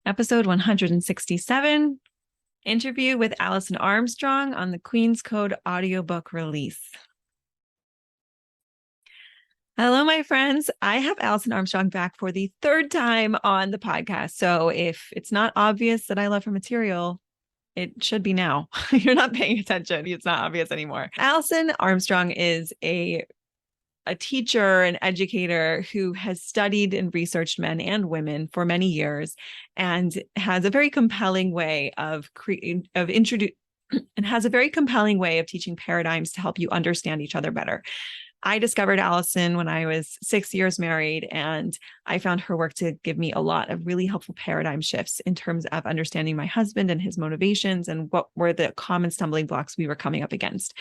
Episode 167, interview with Alison Armstrong on the Queen's Code audiobook release. Hello, my friends. I have Alison Armstrong back for the third time on the podcast. So if it's not obvious that I love her material, it should be now. You're not paying attention. It's not obvious anymore. Alison Armstrong is a teacher and educator who has studied and researched men and women for many years and has a very compelling way of teaching paradigms to help you understand each other better. I discovered Alison when I was 6 years married, and I found her work to give me a lot of really helpful paradigm shifts in terms of understanding my husband and his motivations and what were the common stumbling blocks we were coming up against.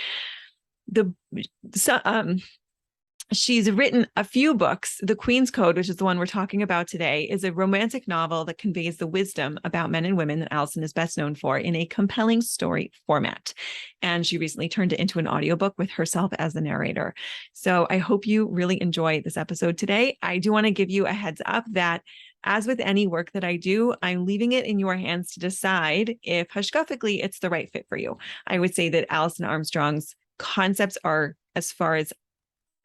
She's written a few books. The Queen's Code, which is the one we're talking about today, is a romantic novel that conveys the wisdom about men and women that Alison is best known for in a compelling story format. And she recently turned it into an audiobook with herself as the narrator. So I hope you really enjoy this episode today. I do want to give you a heads up that as with any work that I do, I'm leaving it in your hands to decide if hashkafically it's the right fit for you. I would say that Alison Armstrong's concepts are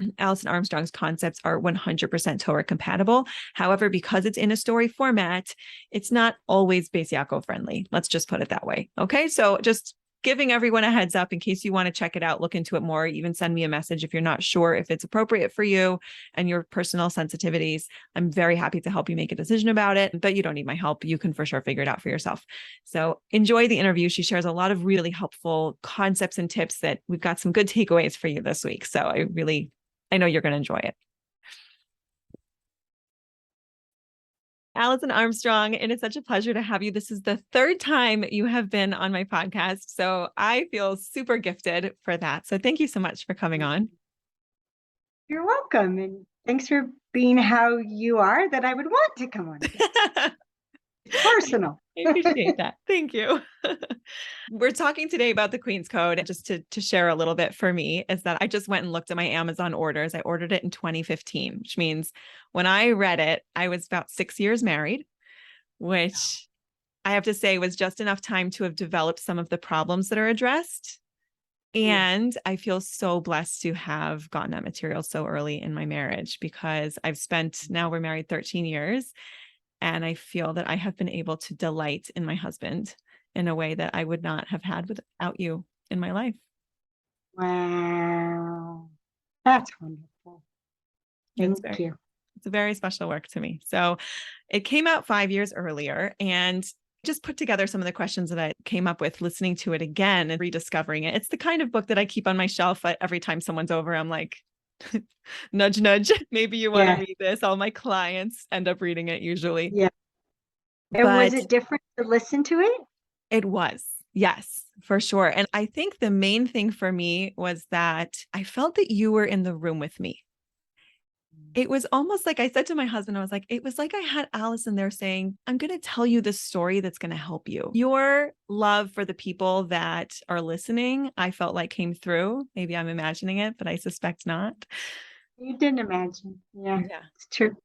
100% Torah compatible. However, because it's in a story format, it's not always Beis Yaakov friendly. Let's just put it that way. Okay. So just giving everyone a heads up in case you want to check it out, look into it more, even send me a message if you're not sure if it's appropriate for you and your personal sensitivities. I'm very happy to help you make a decision about it, but you don't need my help. You can for sure figure it out for yourself. So enjoy the interview. She shares a lot of really helpful concepts and tips that we've got some good takeaways for you this week. So I know you're going to enjoy it. Alison Armstrong, it is such a pleasure to have you. This is the third time you have been on my podcast, so I feel super gifted for that. So thank you so much for coming on. You're welcome. And thanks for being how you are that I would want to come on. Personal. I appreciate that. Thank you. We're talking today about the Queen's Code. Just to share a little bit for me is that I just went and looked at my Amazon orders. I ordered it in 2015, which means when I read it, I was about 6 years married, which I have to say was just enough time to have developed some of the problems that are addressed. And I feel so blessed to have gotten that material so early in my marriage because now we're married 13 years. And I feel that I have been able to delight in my husband in a way that I would not have had without you in my life. Wow. That's wonderful. Thank you. It's a very special work to me. So it came out 5 years earlier and just put together some of the questions that I came up with listening to it again and rediscovering it. It's the kind of book that I keep on my shelf every time someone's over. I'm like, nudge, nudge. Maybe you want to read this. All my clients end up reading it usually. Yeah. And was it different to listen to it? It was. Yes, for sure. And I think the main thing for me was that I felt that you were in the room with me. It was almost like I said to my husband, it was like I had Alison there saying, I'm going to tell you the story that's going to help you. Your love for the people that are listening, I felt like came through. Maybe I'm imagining it, but I suspect not. You didn't imagine. Yeah, it's true.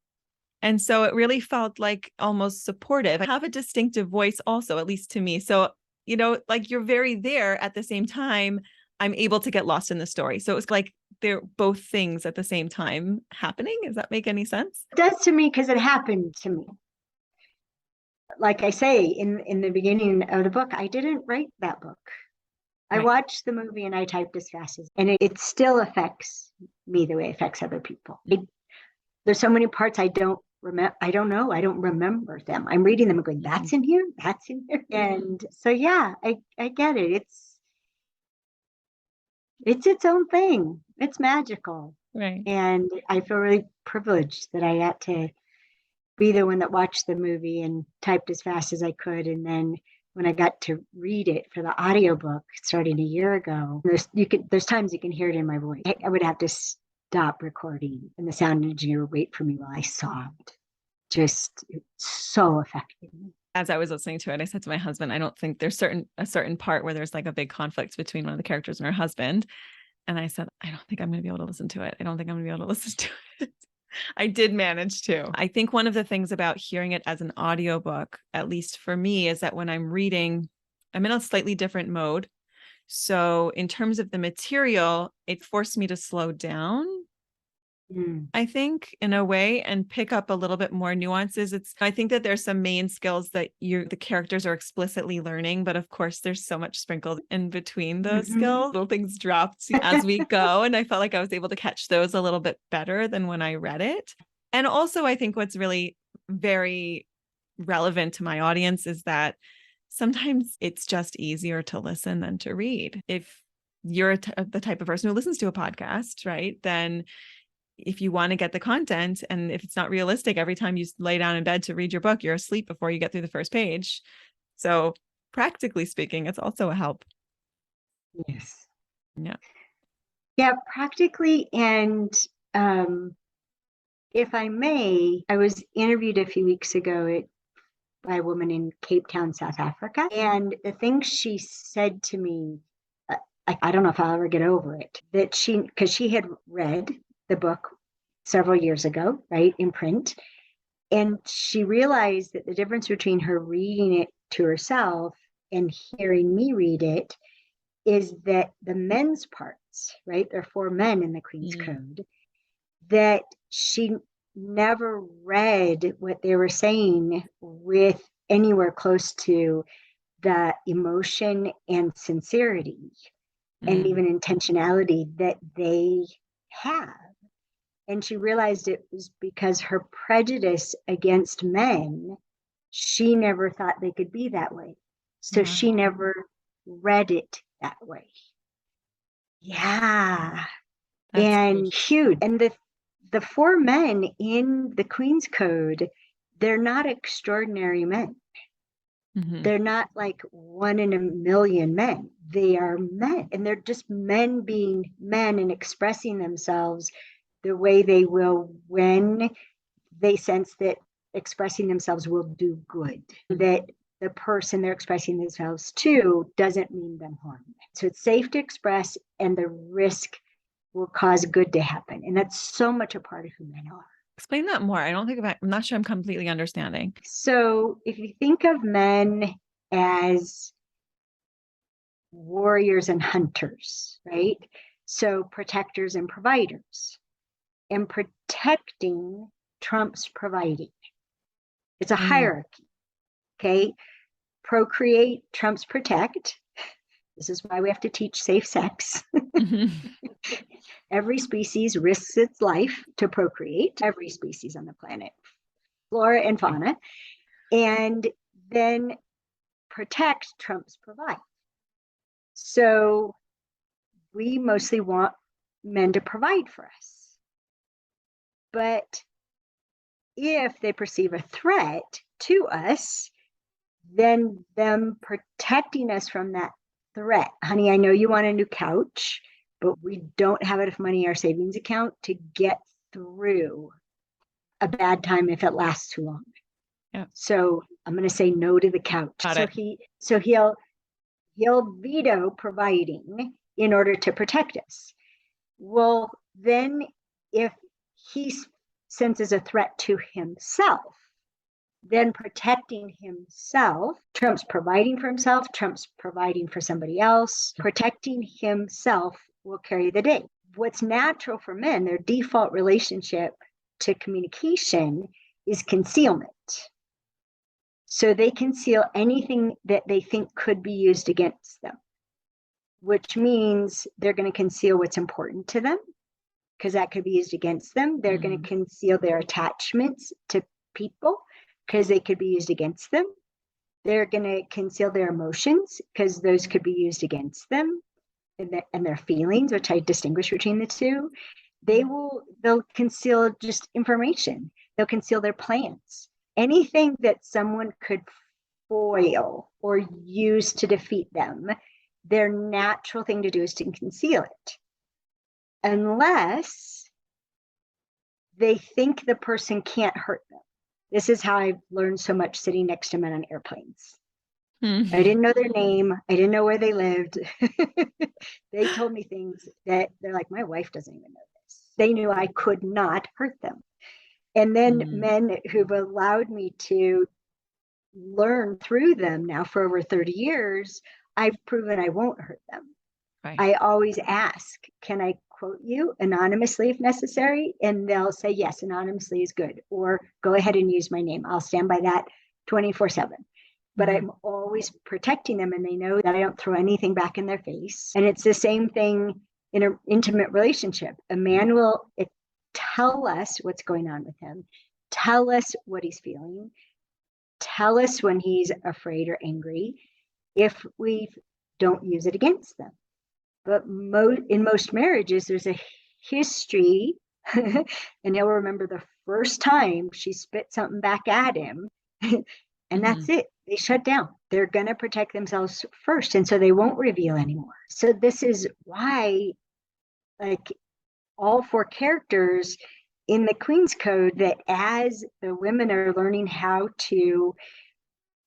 And so it really felt like almost supportive. I have a distinctive voice also, at least to me. So, like you're very there at the same time. I'm able to get lost in the story. So it was like they're both things at the same time happening. Does that make any sense? It does to me because it happened to me. Like I say in the beginning of the book, I didn't write that book. I watched the movie and I typed as fast as, and it still affects me the way it affects other people. There's so many parts I don't remember. I don't know. I don't remember them. I'm reading them and going, that's in here. That's in here. And so, yeah, I get it. It's its own thing. It's magical. Right. And I feel really privileged that I got to be the one that watched the movie and typed as fast as I could. And then when I got to read it for the audiobook starting a year ago, there's times you can hear it in my voice. I would have to stop recording and the sound engineer would wait for me while I sobbed. Just so effective. As I was listening to it, I said to my husband, I don't think there's a certain part where there's like a big conflict between one of the characters and her husband. And I said, I don't think I'm going to be able to listen to it. I don't think I'm going to be able to listen to it. I did manage to. I think one of the things about hearing it as an audiobook, at least for me, is that when I'm reading, I'm in a slightly different mode. So in terms of the material, it forced me to slow down, I think, in a way, and pick up a little bit more nuances. I think that there's some main skills that the characters are explicitly learning, but of course there's so much sprinkled in between those skills. Little things dropped as we go. And I felt like I was able to catch those a little bit better than when I read it. And also, I think what's really very relevant to my audience is that sometimes it's just easier to listen than to read. If you're the type of person who listens to a podcast, right, then if you want to get the content, and if it's not realistic, every time you lay down in bed to read your book, you're asleep before you get through the first page. So practically speaking, it's also a help. Yes. Yeah. Yeah, practically. And if I may, I was interviewed a few weeks ago by a woman in Cape Town, South Africa. And the thing she said to me, I don't know if I'll ever get over it, that because she had read the book several years ago, right, in print. And she realized that the difference between her reading it to herself and hearing me read it is that the men's parts, right, there are 4 men in the Queen's Code, that she never read what they were saying with anywhere close to the emotion and sincerity and even intentionality that they have. And she realized it was because her prejudice against men, she never thought they could be that way. So she never read it that way. Yeah. And huge. And the 4 men in the Queen's Code, they're not extraordinary men. They're not like 1 in a million men. They are men. And they're just men being men and expressing themselves the way they will when they sense that expressing themselves will do good, that the person they're expressing themselves to doesn't mean them harm. So it's safe to express, and the risk will cause good to happen. And that's so much a part of who men are. Explain that more. I'm not sure I'm completely understanding. So if you think of men as warriors and hunters, right? So protectors and providers. And protecting trumps providing. It's a hierarchy, okay? Procreate trumps protect. This is why we have to teach safe sex. Every species risks its life to procreate, every species on the planet, flora and fauna. And then protect trumps provide. So we mostly want men to provide for us. But if they perceive a threat to us, then them protecting us from that threat. Honey, I know you want a new couch, but we don't have enough money in our savings account to get through a bad time if it lasts too long. Yeah. So I'm going to say no to the couch. So he'll veto providing in order to protect us. Well, then if he senses a threat to himself, then protecting himself trumps providing for himself, trumps providing for somebody else. Protecting himself will carry the day. What's natural for men, their default relationship to communication is concealment. So they conceal anything that they think could be used against them, which means they're going to conceal what's important to them, because that could be used against them. They're going to conceal their attachments to people, because they could be used against them. They're going to conceal their emotions, because those could be used against them, and their feelings, which I distinguish between the two. They'll conceal just information. They'll conceal their plans. Anything that someone could foil or use to defeat them, their natural thing to do is to conceal it. Unless they think the person can't hurt them. This is how I've learned so much sitting next to men on airplanes. I didn't know their name. I didn't know where they lived. They told me things that they're like, my wife doesn't even know this. They knew I could not hurt them. And then men who've allowed me to learn through them now for over 30 years, I've proven I won't hurt them. Right. I always ask, can I quote you anonymously if necessary? And they'll say, yes, anonymously is good. Or go ahead and use my name. I'll stand by that 24/7. But I'm always protecting them, and they know that I don't throw anything back in their face. And it's the same thing in an intimate relationship. A man will tell us what's going on with him, tell us what he's feeling, tell us when he's afraid or angry, if we don't use it against them. But in most marriages, there's a history, and he'll remember the first time she spit something back at him, and that's it. They shut down. They're going to protect themselves first, and so they won't reveal anymore. So this is why, like, all 4 characters in the Queen's Code, that as the women are learning how to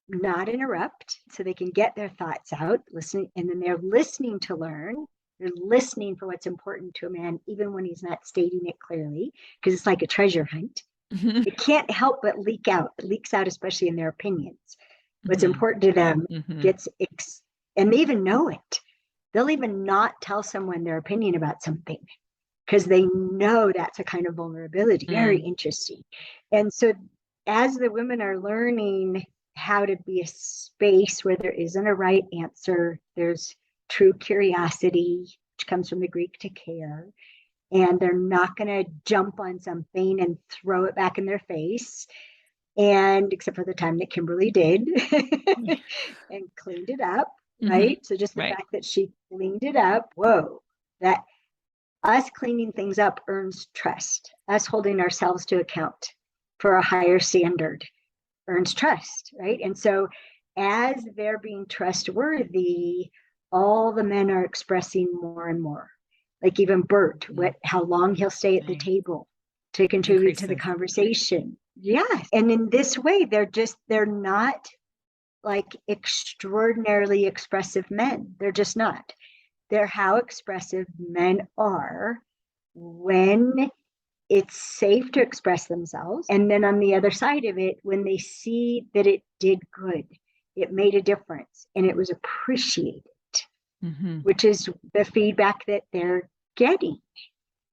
not interrupt so they can get their thoughts out, listening, and then they're listening to learn. They're listening for what's important to a man, even when he's not stating it clearly, because it's like a treasure hunt. It can't help but leak out. It leaks out, especially in their opinions. What's important to them gets, and they even know it. They'll even not tell someone their opinion about something because they know that's a kind of vulnerability. Very interesting. And so as the women are learning how to be a space where there isn't a right answer, there's true curiosity, which comes from the Greek to care, and they're not going to jump on something and throw it back in their face. And except for the time that Kimberly did and cleaned it up, right? So just the fact that she cleaned it up, whoa, that us cleaning things up earns trust. Us holding ourselves to account for a higher standard earns trust, right? And so as they're being trustworthy, all the men are expressing more and more. Like even Bert, how long he'll stay at the table to contribute to the conversation. Yes. And in this way, they're not like extraordinarily expressive men. They're just not. They're how expressive men are when it's safe to express themselves. And then on the other side of it, when they see that it did good, it made a difference, and it was appreciated, which is the feedback that they're getting,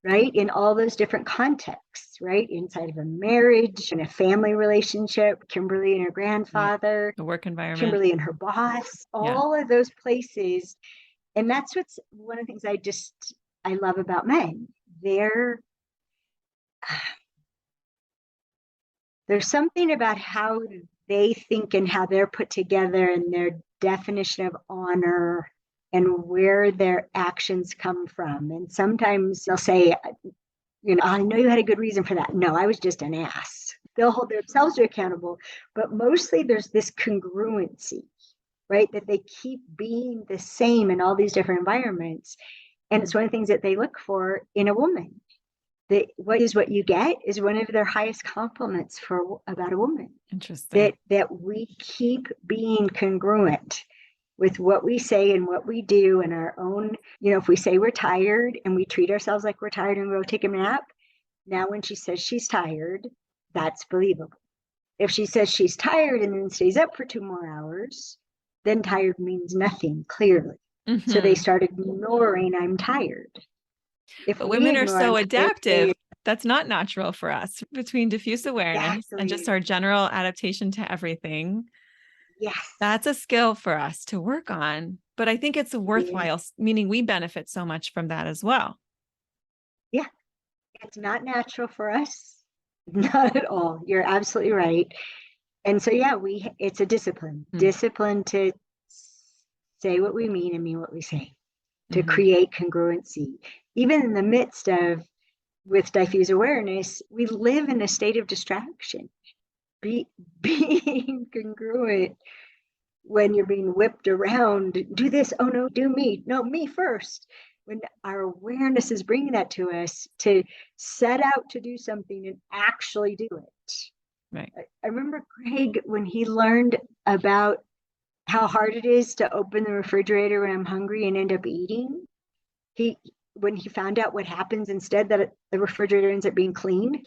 right? In all those different contexts, right? Inside of a marriage, in a family relationship, Kimberly and her grandfather, the work environment, Kimberly and her boss, all of those places. And that's what's one of the things I love about men. There's something about how they think and how they're put together and their definition of honor and where their actions come from. And sometimes they'll say, I know you had a good reason for that. No, I was just an ass. They'll hold themselves accountable, but mostly there's this congruency, right? That they keep being the same in all these different environments. And it's one of the things that they look for in a woman. What you get is one of their highest compliments about a woman. Interesting. That we keep being congruent with what we say and what we do in our own, if we say we're tired and we treat ourselves like we're tired and we go take a nap, now when she says she's tired, that's believable. If she says she's tired and then stays up for 2 more hours, then tired means nothing, clearly. So they start ignoring I'm tired. But women are so adaptive. That's not natural for us. Between diffuse awareness and just our general adaptation to everything. Yes. That's a skill for us to work on. But I think it's worthwhile, meaning we benefit so much from that as well. Yeah. It's not natural for us. Not at all. You're absolutely right. And so, it's a discipline. Discipline to say what we mean and mean what we say. To create congruency. Even in the midst of, with diffuse awareness, we live in a state of distraction. Being congruent when you're being whipped around, do this, oh no, do me, no, me first. When our awareness is bringing that to us, to set out to do something and actually do it. Right. I remember Greg, when he learned about how hard it is to open the refrigerator when I'm hungry and end up eating. When he found out what happens instead, that the refrigerator ends up being clean,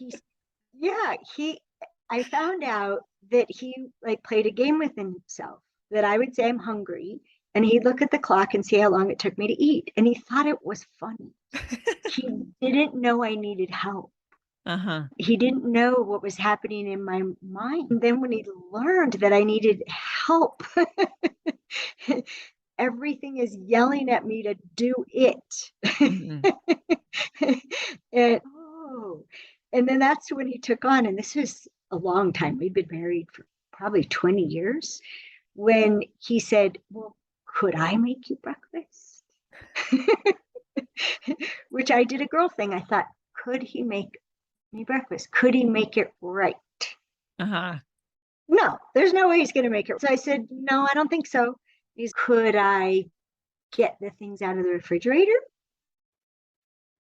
Yeah, I found out that he like played a game with himself, that I would say I'm hungry and he'd look at the clock and see how long it took me to eat. And he thought it was funny. He didn't know I needed help. Uh-huh. He didn't know what was happening in my mind. And then when he learned that I needed help, everything is yelling at me to do it. Mhm. and oh, and then that's when he took on, and this was a long time. We'd been married for probably 20 years. When he said, well, could I make you breakfast? Which I did a girl thing. I thought, could he make me breakfast? Could he make it right? Uh-huh. No, there's no way he's going to make it. So I said, no, I don't think so. Could I get the things out of the refrigerator?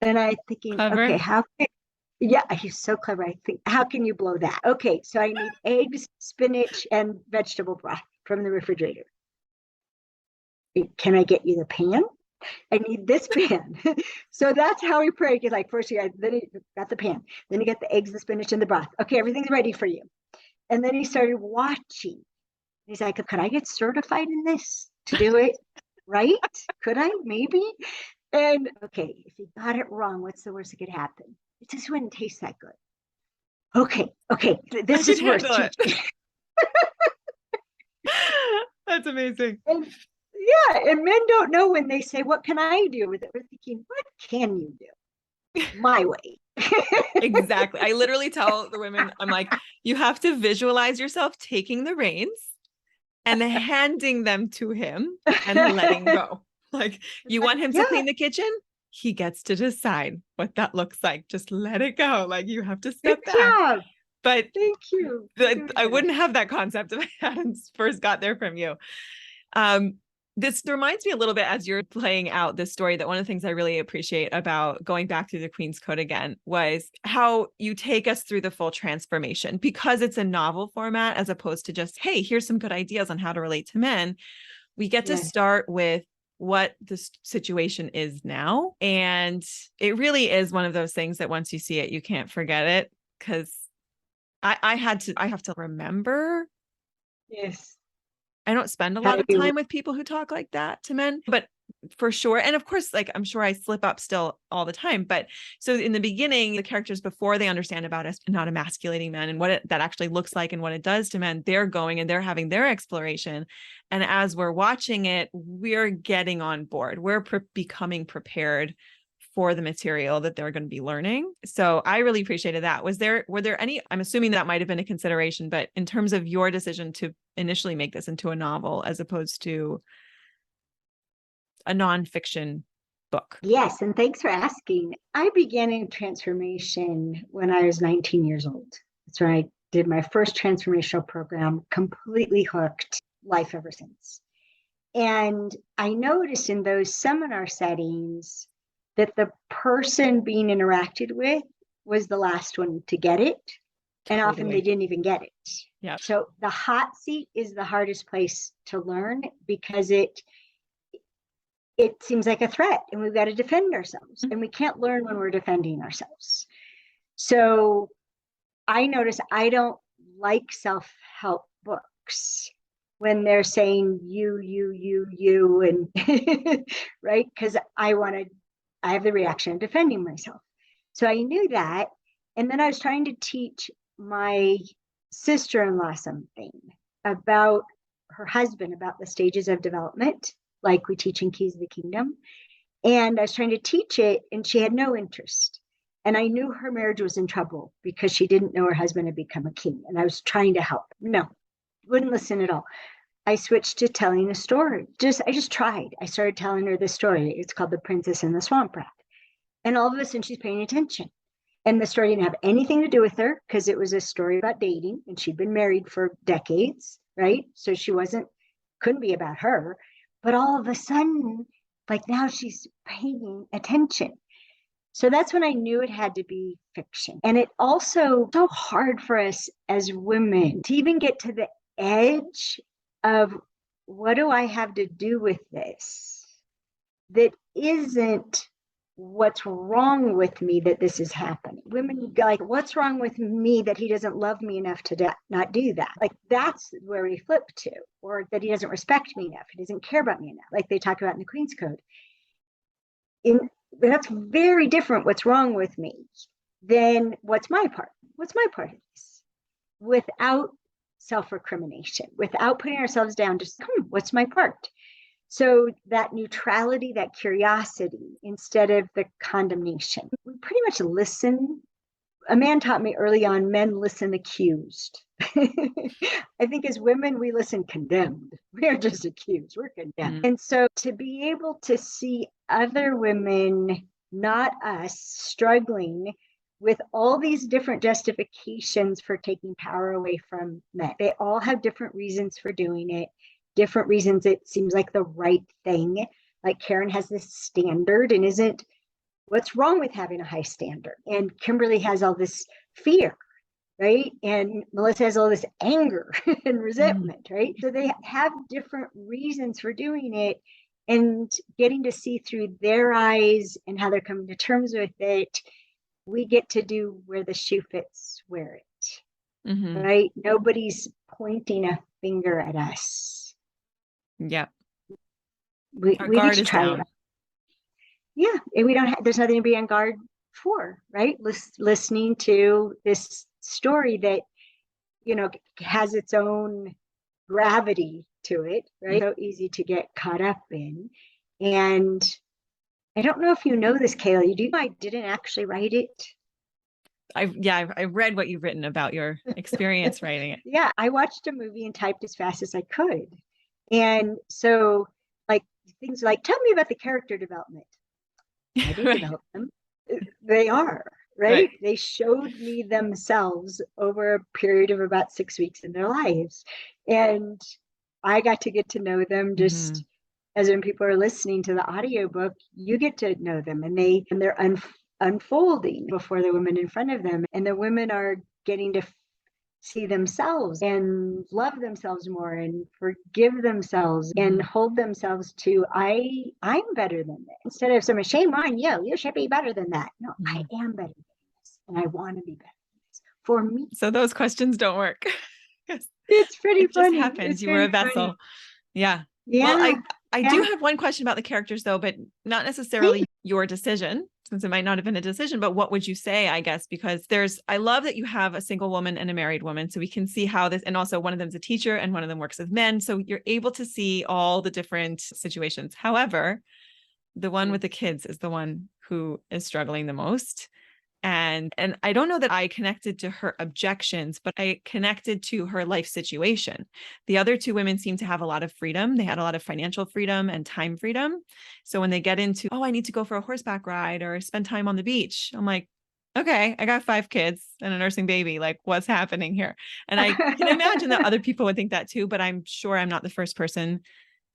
And I thinking, okay, Clever. yeah, he's so clever. I think, how can you blow that? Okay, so I need eggs, spinach, and vegetable broth from the refrigerator. Can I get you the pan? I need this pan. So that's how he prayed. He's like, first then he got the pan. Then he got the eggs, the spinach, and the broth. Okay, everything's ready for you. And then he started watching. He's like, could I get certified in this to do it right? Could I? Maybe. And okay, if he got it wrong, what's the worst that could happen? It just wouldn't taste that good. Okay, I this can is worth handle it. teaching. That's amazing. And yeah, and men don't know when they say, what can I do with it? We're thinking, what can you do? My way. Exactly. I literally tell the women, I'm like, you have to visualize yourself taking the reins and handing them to him and letting go. Like, you want him to Yeah, clean the kitchen? He gets to decide what that looks like. Just let it go. Like, you have to good step back. job. But Thank you. I wouldn't have that concept if I hadn't first got there from you. Um, this reminds me a little bit as you're playing out this story that one of the things I really appreciate about going back through the Queen's Code again was how you take us through the full transformation because it's a novel format as opposed to just, hey, here's some good ideas on how to relate to men. We get to Yes. start with what the situation is now. And it really is one of those things that once you see it, you can't forget it because I have to remember. Yes. I don't spend a How lot of you time with people who talk like that to men, but for sure. And of course, like I'm sure I slip up still all the time. But so in the beginning, the characters, before they understand about us not emasculating men and what that actually looks like and what it does to men, they're going and they're having their exploration. And as we're watching it, we're getting on board. We're becoming prepared for the material that they're going to be learning. So I really appreciated that. Were there any, I'm assuming that might have been a consideration, but in terms of your decision to initially make this into a novel as opposed to a nonfiction book? Yes, and thanks for asking. I began in transformation when I was 19 years old. That's when I did my first transformational program, completely hooked, life ever since. And I noticed in those seminar settings that the person being interacted with was the last one to get it. And often they Totally. didn't even get it. Yeah. So the hot seat is the hardest place to learn because it seems like a threat and we've got to defend ourselves and we can't learn when we're defending ourselves. So I notice I don't like self-help books when they're saying you and right, because I have the reaction of defending myself. So I knew that, and then I was trying to teach my sister-in-law something about her husband, about the stages of development, like we teach in Keys of the Kingdom. And I was trying to teach it, and she had no interest. And I knew her marriage was in trouble because she didn't know her husband had become a king. And I was trying to help. No, wouldn't listen at all. I switched to telling a story. I just tried. I started telling her this story. It's called The Princess and the Swamp Rat. And all of a sudden she's paying attention. And the story didn't have anything to do with her because it was a story about dating and she'd been married for decades, right? So couldn't be about her. But all of a sudden, like now she's paying attention. So that's when I knew it had to be fiction. And it also so hard for us as women to even get to the edge of what do I have to do with this that isn't what's wrong with me that this is happening. Women like, what's wrong with me that he doesn't love me enough to not do that? Like, that's where we flip to, or that he doesn't respect me enough. He doesn't care about me enough, like they talk about in the Queen's Code. That's very different. What's wrong with me than what's my part? What's my part of this? Without self-recrimination, without putting ourselves down, just what's my part? So that neutrality, that curiosity, instead of the condemnation. We pretty much listen. A man taught me early on, men listen accused. I think as women, we listen condemned. We're just accused. We're condemned. And so to be able to see other women, not us, struggling with all these different justifications for taking power away from men. They all have different reasons for doing it, different reasons it seems like the right thing. Like Karen has this standard and isn't, what's wrong with having a high standard? And Kimberly has all this fear, right? And Melissa has all this anger and resentment, right? So they have different reasons for doing it, and getting to see through their eyes and how they're coming to terms with it. We get to do where the shoe fits, wear it, right? Nobody's pointing a finger at us. Yeah. We just try down. Yeah, and we don't there's nothing to be on guard for, right? Listening to this story that, you know, has its own gravity to it, right? So easy to get caught up in. And I don't know if you know this, Kayla. You do. I didn't actually write it. I read what you've written about your experience writing it. Yeah, I watched a movie and typed as fast as I could. And so, like, things like, tell me about the character development. I didn't develop them. They are, right? They showed me themselves over a period of about 6 weeks in their lives. And I got to get to know them just as when people are listening to the audiobook, you get to know them, and they're unfolding before the women in front of them. And the women are getting to see themselves and love themselves more and forgive themselves and hold themselves to, I'm better than this. Instead of some shame on you, you should be better than that. No, I am better than this, and I want to be better than this for me. So those questions don't work. It's pretty funny. Just happens. You were a vessel. Funny. Yeah. Yeah. Well, I do have one question about the characters though, but not necessarily your decision, since it might not have been a decision, but what would you say, I guess, because I love that you have a single woman and a married woman. So we can see how this, and also one of them's a teacher and one of them works with men. So you're able to see all the different situations. However, the one with the kids is the one who is struggling the most. And I don't know that I connected to her objections, but I connected to her life situation. The other two women seem to have a lot of freedom. They had a lot of financial freedom and time freedom. So when they get into, I need to go for a horseback ride or spend time on the beach, I'm like, okay, I got 5 kids and a nursing baby. Like, what's happening here? And I can imagine that other people would think that too, but I'm sure I'm not the first person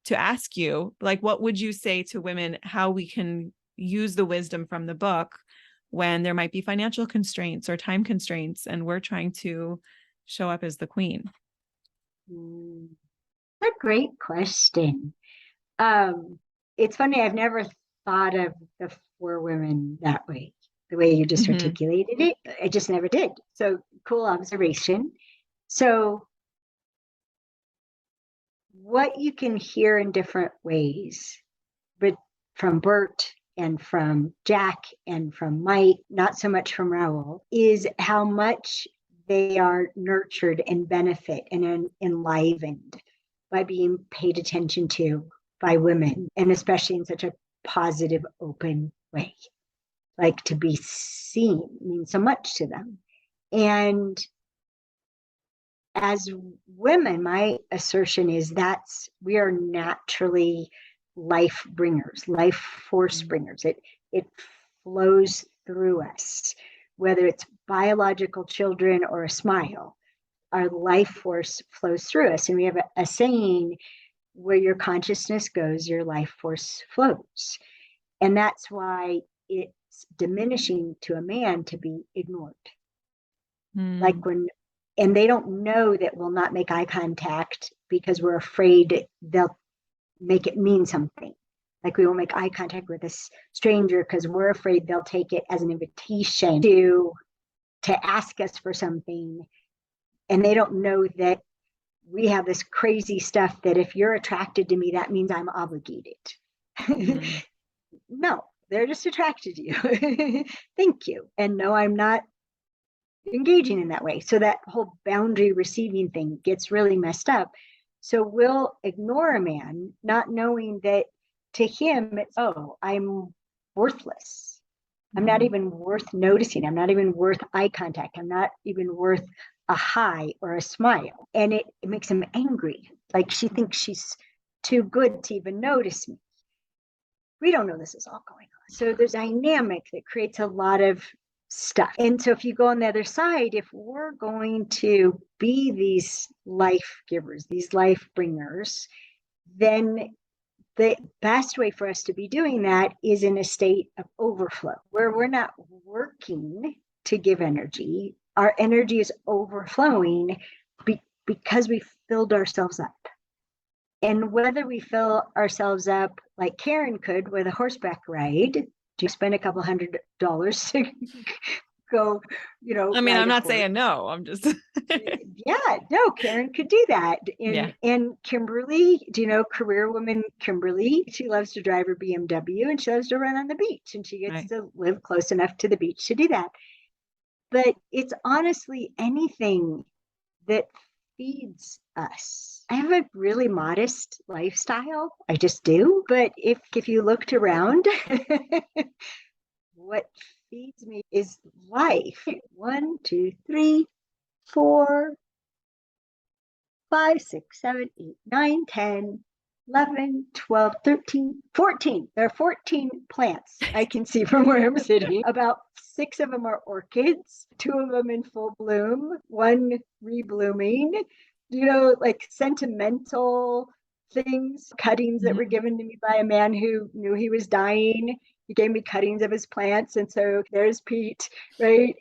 to ask you, like, what would you say to women, how we can use the wisdom from the book when there might be financial constraints or time constraints, and we're trying to show up as the queen? A great question. It's funny, I've never thought of the 4 women that way, the way you just articulated it. I just never did. So cool observation. So what you can hear in different ways, but from Bert and from Jack and from Mike, not so much from Raoul, is how much they are nurtured and benefit and enlivened by being paid attention to by women, and especially in such a positive, open way. Like, to be seen means so much to them. And as women, my assertion is we are naturally life bringers, life force bringers. It flows through us, whether it's biological children or a smile. Our life force flows through us. And we have a saying, where your consciousness goes, your life force flows. And that's why it's diminishing to a man to be ignored. Like and they don't know that we'll not make eye contact because we're afraid they'll make it mean something, Like we won't make eye contact with a stranger because we're afraid they'll take it as an invitation to ask us for something. And they don't know that we have this crazy stuff that if you're attracted to me, that means I'm obligated. Mm-hmm. No, they're just attracted to you. Thank you. And no, I'm not engaging in that way. So that whole boundary receiving thing gets really messed up. So we'll ignore a man, not knowing that to him, it's, oh, I'm worthless. I'm not even worth noticing. I'm not even worth eye contact. I'm not even worth a hi or a smile. And it makes him angry. Like she thinks she's too good to even notice me. We don't know this is all going on. So there's a dynamic that creates a lot of stuff. And so if you go on the other side, if we're going to be these life givers, these life bringers, then the best way for us to be doing that is in a state of overflow, where we're not working to give energy. Our energy is overflowing because we filled ourselves up. And whether we fill ourselves up like Karen could with a horseback ride, to spend a couple $100 to go, I mean, I'm not saying no. I'm just yeah, no, Karen could do that. And Kimberly, do you know career woman Kimberly? She loves to drive her BMW and she loves to run on the beach, and she gets to live close enough to the beach to do that. But it's honestly anything that feeds us. I have a really modest lifestyle. I just do. But if you looked around, what feeds me is life. 1, 2, 3, 4, 5, 6, 7, 8, 9, 10, 11, 12, 13, 14. There are 14 plants I can see from where I'm sitting. About 6 of them are orchids, 2 of them in full bloom, 1 reblooming. You know, like sentimental things, cuttings that were given to me by a man who knew he was dying. He gave me cuttings of his plants. And so there's Pete, right?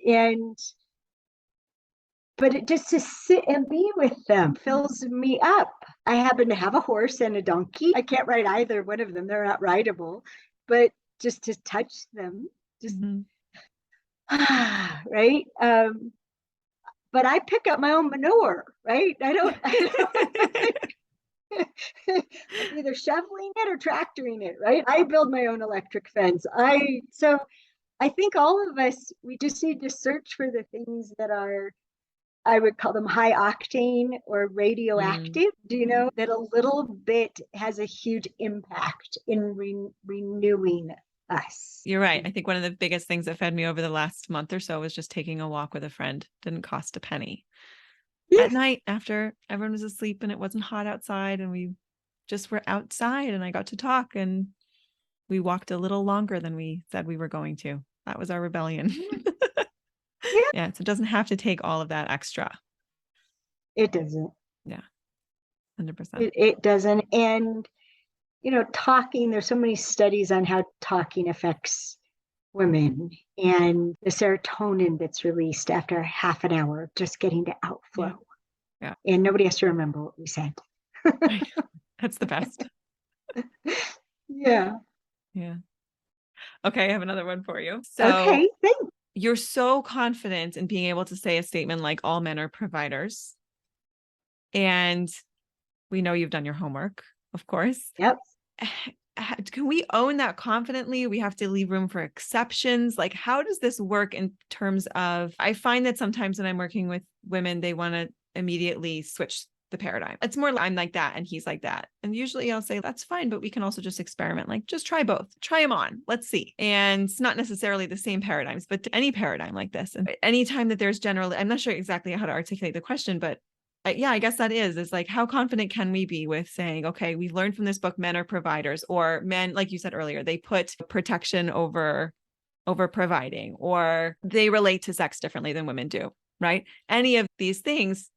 But it just to sit and be with them fills me up. I happen to have a horse and a donkey. I can't ride either one of them. They're not rideable, but just to touch them, just right. But I pick up my own manure, right? I don't I'm either shoveling it or tractoring it, right? I build my own electric fence. So I think all of us, we just need to search for the things that are, I would call them high octane or radioactive, do you know, that a little bit has a huge impact in renewing us. You're right. I think one of the biggest things that fed me over the last month or so was just taking a walk with a friend. Didn't cost a penny. At night after everyone was asleep and it wasn't hot outside and we just were outside and I got to talk and we walked a little longer than we said we were going to. That was our rebellion. Yeah. So it doesn't have to take all of that extra. It doesn't. Yeah. 100%. It doesn't. And, you know, talking, there's so many studies on how talking affects women and the serotonin that's released after half an hour of just getting to outflow. Yeah. And nobody has to remember what we said. That's the best. Yeah. Yeah. Okay. I have another one for you. So okay, thanks. You're so confident in being able to say a statement like all men are providers. And we know you've done your homework, of course. Yep. Can we own that confidently? We have to leave room for exceptions. Like, how does this work in terms of, I find that sometimes when I'm working with women, they want to immediately switch the paradigm. It's more like I'm like that and he's like that. And usually I'll say, that's fine, but we can also just experiment. Like, just try both, try them on. Let's see. And it's not necessarily the same paradigms, but any paradigm like this. And anytime that there's generally, I'm not sure exactly how to articulate the question, but yeah, I guess that is like, how confident can we be with saying, okay, we've learned from this book, men are providers, or men, like you said earlier, they put protection over providing, or they relate to sex differently than women do, right? Any of these things,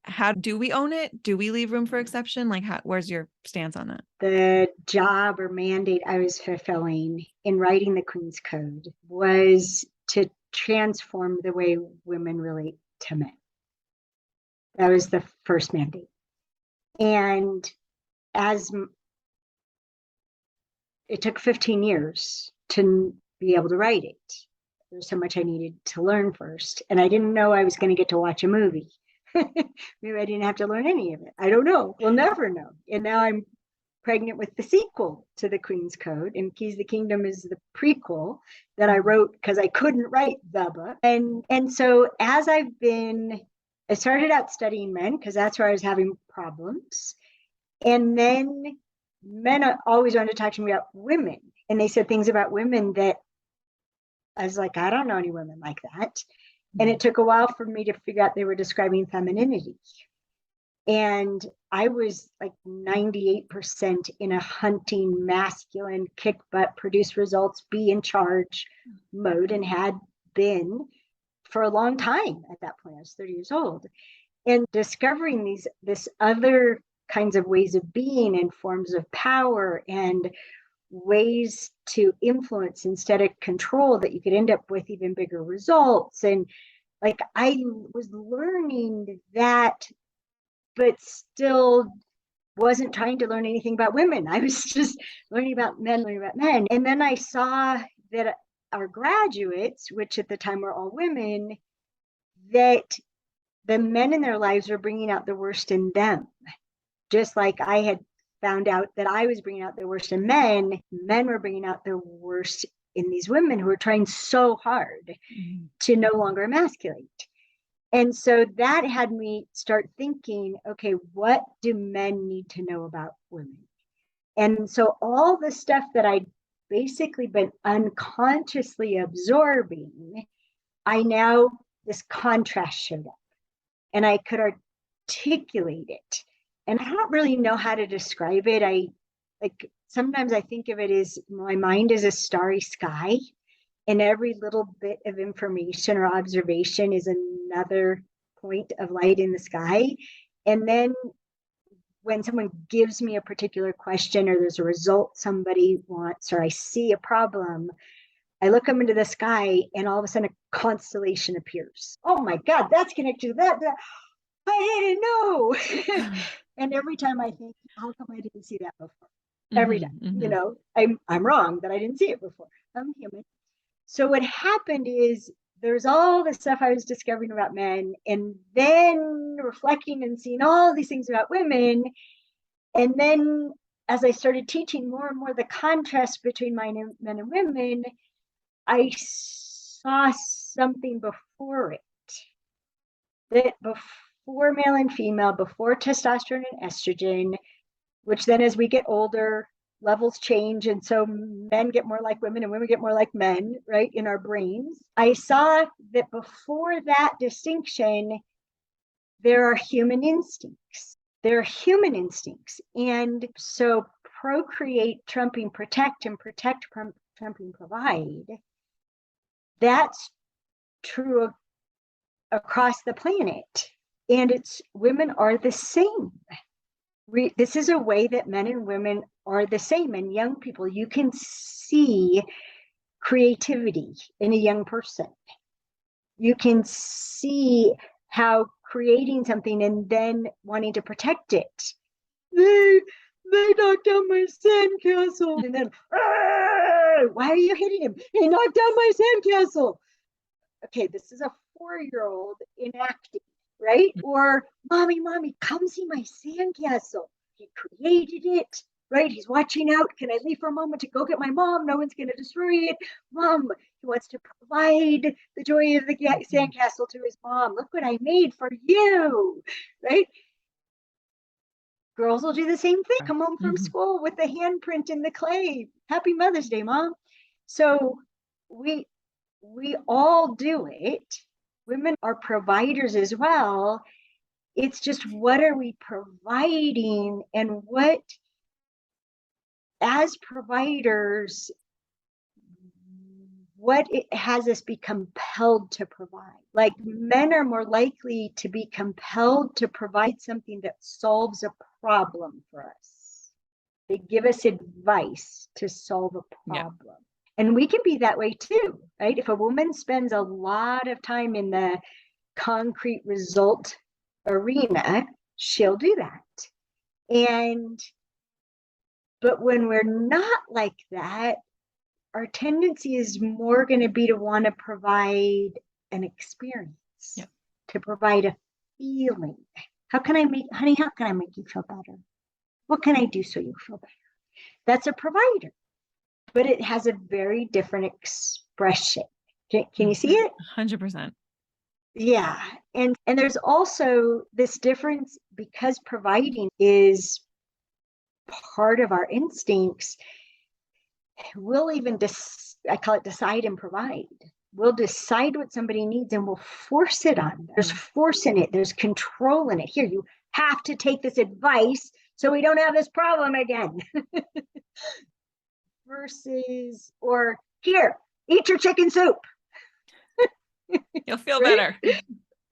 how do we own it? Do we leave room for exception? Like, where's your stance on that? The job or mandate I was fulfilling in writing the Queen's Code was to transform the way women relate to men. That was the first mandate. And as it took 15 years to be able to write it. There's so much I needed to learn first. And I didn't know I was going to get to watch a movie. Maybe I didn't have to learn any of it. I don't know. We'll never know. And now I'm pregnant with the sequel to The Queen's Code, and Keys to the Kingdom is the prequel that I wrote because I couldn't write the book. And so as I started out studying men because that's where I was having problems. And then men always wanted to talk to me about women. And they said things about women that I was like, I don't know any women like that. And it took a while for me to figure out they were describing femininity. And I was like 98% in a hunting, masculine, kick butt, produce results, be in charge mode, and had been for a long time at that point. I was 30 years old. And discovering this other kinds of ways of being and forms of power and ways to influence instead of control, that you could end up with even bigger results. And like I was learning that, but still wasn't trying to learn anything about women. I was just learning about men. And then I saw that our graduates, which at the time were all women, that the men in their lives were bringing out the worst in them. Just like I had found out that I was bringing out the worst in men, men were bringing out the worst in these women who were trying so hard to no longer emasculate. And so that had me start thinking, okay, what do men need to know about women? And so all the stuff that I'd basically been unconsciously absorbing, this contrast showed up and I could articulate it. And I don't really know how to describe it. Sometimes I think of it as my mind is a starry sky, and every little bit of information or observation is another point of light in the sky. And then when someone gives me a particular question, or there's a result somebody wants, or I see a problem, I look up into the sky and all of a sudden a constellation appears. Oh my God, that's connected to that. I didn't know. And every time I think, how come I didn't see that before? Every time, I'm wrong that I didn't see it before. I'm human. So what happened is there's all this stuff I was discovering about men, and then reflecting and seeing all these things about women. And then as I started teaching more and more the contrast between men and women, I saw something before it. That before male and female, before testosterone and estrogen, which then as we get older, levels change. And so men get more like women and women get more like men, right, in our brains. I saw that before that distinction, there are human instincts. And so procreate, trumping, protect, and protect, trumping, provide. That's true across the planet. And women are the same. This is a way that men and women are the same. And young people, you can see creativity in a young person. You can see how creating something and then wanting to protect it. They knocked down my sandcastle. And then, why are you hitting him? He knocked down my sandcastle. Okay, this is a 4-year-old enacting. Right? Or, mommy, come see my sandcastle. He created it, right? He's watching out. Can I leave for a moment to go get my mom? No one's going to destroy it. Mom, he wants to provide the joy of the sandcastle to his mom. Look what I made for you, right? Girls will do the same thing. Come home from school with the handprint in the clay. Happy Mother's Day, Mom. So we all do it. Women are providers as well. It's just, what are we providing, and what, as providers, what it has us be compelled to provide. Like, men are more likely to be compelled to provide something that solves a problem for us. They give us advice to solve a problem. Yeah. And we can be that way too, right? If a woman spends a lot of time in the concrete result arena, she'll do that. And But when we're not like that, our tendency is more going to be to want to provide an experience, Yeah. to provide a feeling. Honey, how can I make you feel better? What can I do so you feel better? That's a provider, but it has a very different expression. Can you see it? 100%. Yeah. And there's also this difference because providing is part of our instincts. We'll even I call it decide and provide. We'll decide what somebody needs and we'll force it on them. There's force in it. There's control in it. Here, you have to take this advice so we don't have this problem again. Versus, or here, eat your chicken soup. You'll feel better.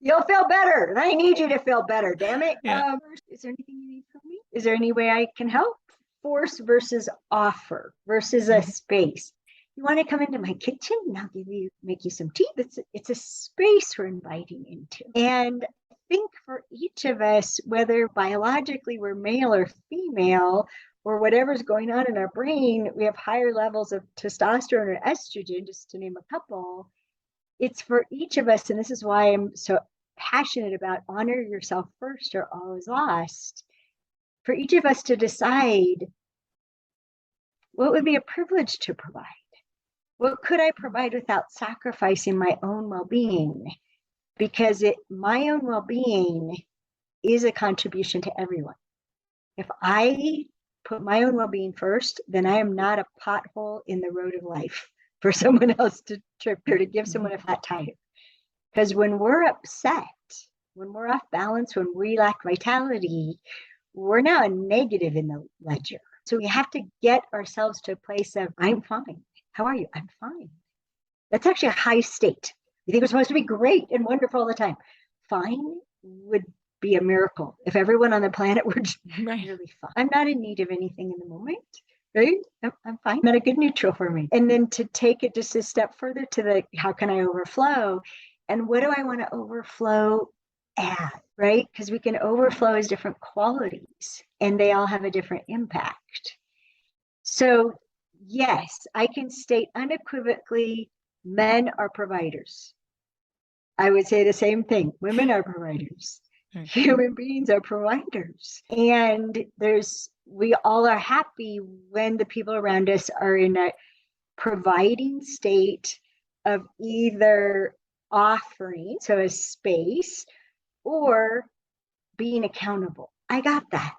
You'll feel better. And I need you to feel better, damn it. Yeah. Is there anything you need from me? Is there any way I can help? Force versus offer versus a space. You want to come into my kitchen and I'll make you some tea. It's a space we're inviting into. And I think for each of us, whether biologically we're male or female, or whatever's going on in our brain, we have higher levels of testosterone or estrogen, just to name a couple. It's for each of us, and this is why I'm so passionate about honor yourself first or all is lost. For each of us to decide what would be a privilege to provide. What could I provide without sacrificing my own well-being? Because my own well-being is a contribution to everyone. If I put my own well-being first, then I am not a pothole in the road of life for someone else to trip or to give someone a flat tire. Because when we're upset, when we're off balance, when we lack vitality, we're now a negative in the ledger. So we have to get ourselves to a place of, I'm fine. How are you? I'm fine. That's actually a high state. You think we're supposed to be great and wonderful all the time. Fine would be a miracle if everyone on the planet were really fine. I'm not in need of anything in the moment. Right? I'm fine. Not a good neutral for me. And then to take it just a step further to the, how can I overflow? And what do I want to overflow at? Right? Because we can overflow as different qualities and they all have a different impact. So yes, I can state unequivocally, men are providers. I would say the same thing. Women are providers. Human beings are providers. And we all are happy when the people around us are in a providing state of either offering, so a space, or being accountable. I got that.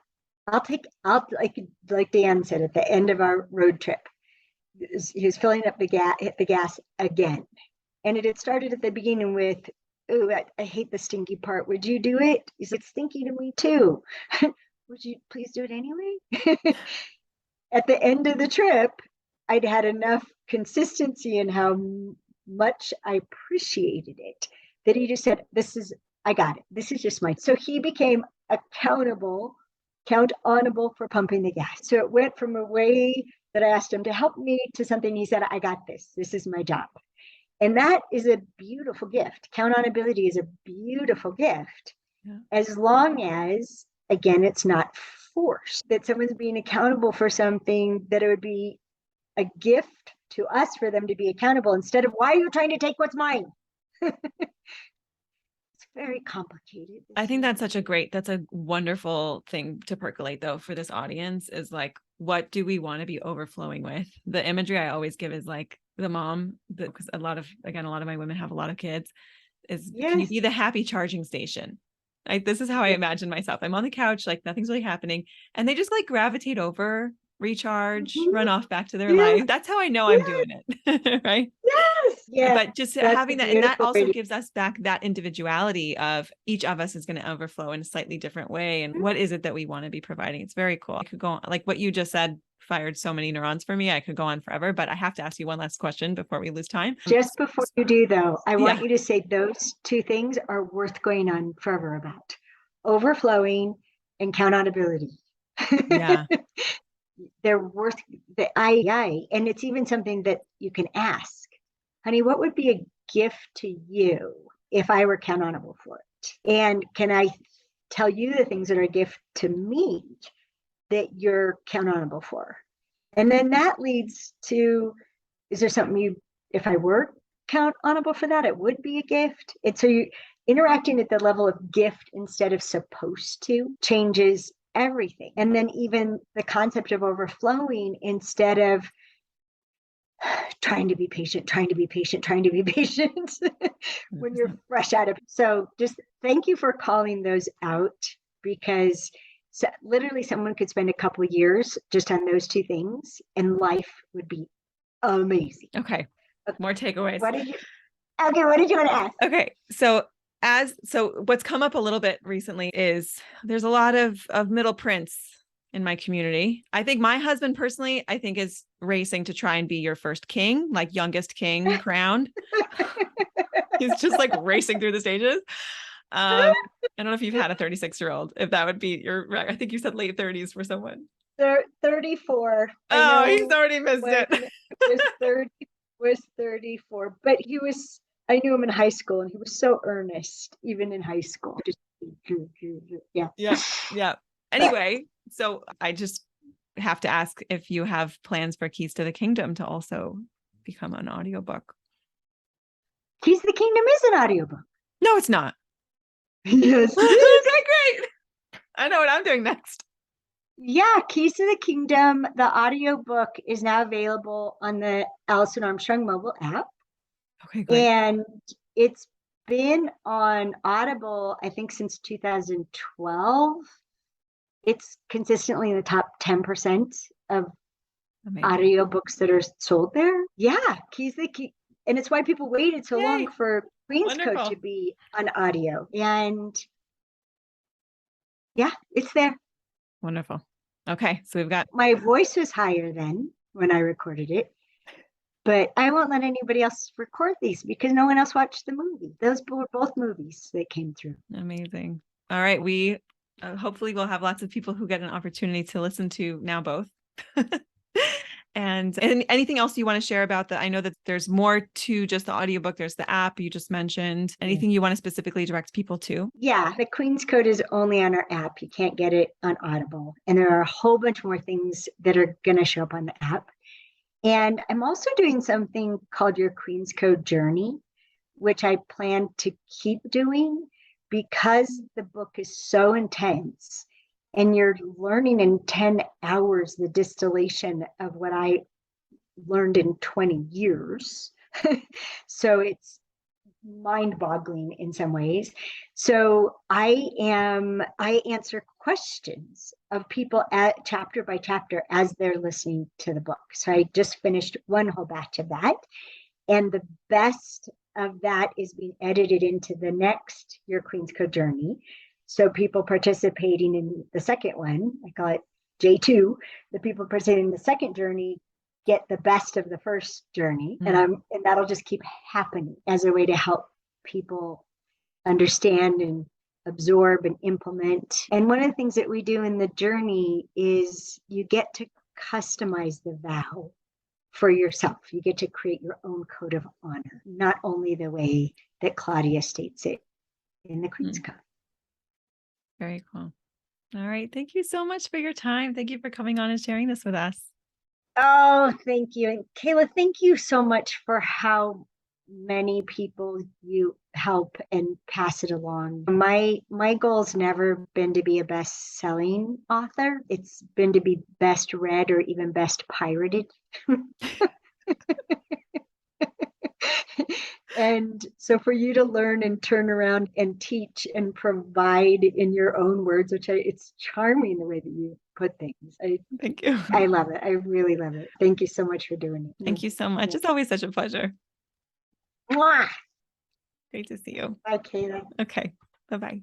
I'll like Dan said at the end of our road trip, he was filling up hit the gas again. And it had started at the beginning with, oh, I hate the stinky part. Would you do it? He said, it's stinky to me too. Would you please do it anyway? At the end of the trip, I'd had enough consistency in how much I appreciated it that he just said, I got it. This is just mine. So he became accountable for pumping the gas. So it went from a way that I asked him to help me to something he said, I got this. This is my job. And that is a beautiful gift. Accountability is a beautiful gift. Yeah. As long as, again, it's not forced, that someone's being accountable for something, that it would be a gift to us for them to be accountable instead of, why are you trying to take what's mine? Very complicated. I think that's a wonderful thing to percolate though for this audience is like, what do we want to be overflowing with? The imagery I always give is like the mom, because a lot of my women have a lot of kids, is can you be the happy charging station? Like, this is how I imagine myself. I'm on the couch, like nothing's really happening. And they just like gravitate over, recharge, run off back to their life. That's how I know I'm doing it. Right. Yes. But just having that, and that also gives us back that individuality of each of us is going to overflow in a slightly different way. And what is it that we want to be providing? It's very cool. I could go on, like what you just said, fired so many neurons for me. I could go on forever, but I have to ask you one last question before we lose time. Just before you do though, I want you to say those two things are worth going on forever about: overflowing and accountability. Yeah. They're worth the and it's even something that you can ask, honey, what would be a gift to you if I were accountable for it? And can I tell you the things that are a gift to me? that you're accountable for. And then that leads to, is there something you, if I were accountable for that, it would be a gift. And so you interacting at the level of gift instead of supposed to changes everything. And then even the concept of overflowing, instead of trying to be patient, when you're fresh out of it. So just thank you for calling those out, because literally someone could spend a couple of years just on those two things and life would be amazing. Okay. More takeaways. What did you want to ask? Okay. So what's come up a little bit recently is there's a lot of middle prince in my community. I think my husband personally, I think, is racing to try and be your first king, like youngest king crowned. He's just like racing through the stages. I don't know if you've had a 36-year-old, if that would be your, I think you said late 30s for someone. They're 34. Oh, he's already missed it. Was 34, but I knew him in high school and he was so earnest, even in high school. Yeah. Anyway, so I just have to ask if you have plans for Keys to the Kingdom to also become an audiobook. Keys to the Kingdom is an audiobook. No, it's not. Yes. Okay, great. I know what I'm doing next. Yeah, Keys to the Kingdom, the audiobook is now available on the Alison Armstrong mobile app. Okay, great. And it's been on Audible, I think, since 2012. It's consistently in the top 10% of audiobooks that are sold there. Yeah, Keys to the Kingdom. And it's why people waited so long for Queen's Code to be on audio. And yeah, it's there. Wonderful. Okay, so we've got... My voice was higher then when I recorded it, but I won't let anybody else record these because no one else watched the movie. Those were both movies that came through. Amazing. All right, we hopefully we'll have lots of people who get an opportunity to listen to now both. And anything else you want to share about that? I know that there's more to just the audiobook. There's the app you just mentioned. Anything you want to specifically direct people to? Yeah, the Queen's Code is only on our app. You can't get it on Audible. And there are a whole bunch more things that are going to show up on the app. And I'm also doing something called your Queen's Code Journey, which I plan to keep doing because the book is so intense. And you're learning in 10 hours the distillation of what I learned in 20 years. So it's mind-boggling in some ways. So I answer questions of people at chapter by chapter as they're listening to the book. So I just finished one whole batch of that. And the best of that is being edited into the next Your Queen's Code Journey. So people participating in the second one, I call it J2, the people participating in the second journey get the best of the first journey. And that'll just keep happening as a way to help people understand and absorb and implement. And one of the things that we do in the journey is you get to customize the vow for yourself. You get to create your own code of honor, not only the way that Claudia states it in the Queen's Code. Very cool. All right. Thank you so much for your time. Thank you for coming on and sharing this with us. Oh, thank you. And Kayla, thank you so much for how many people you help and pass it along. My goal's never been to be a best-selling author. It's been to be best read or even best pirated. And so for you to learn and turn around and teach and provide in your own words, it's charming the way that you put things. Thank you. I love it. I really love it. Thank you so much for doing it. Thank you so much. It's always such a pleasure. Mwah! Great to see you. Bye, Kayla. Okay. Bye-bye.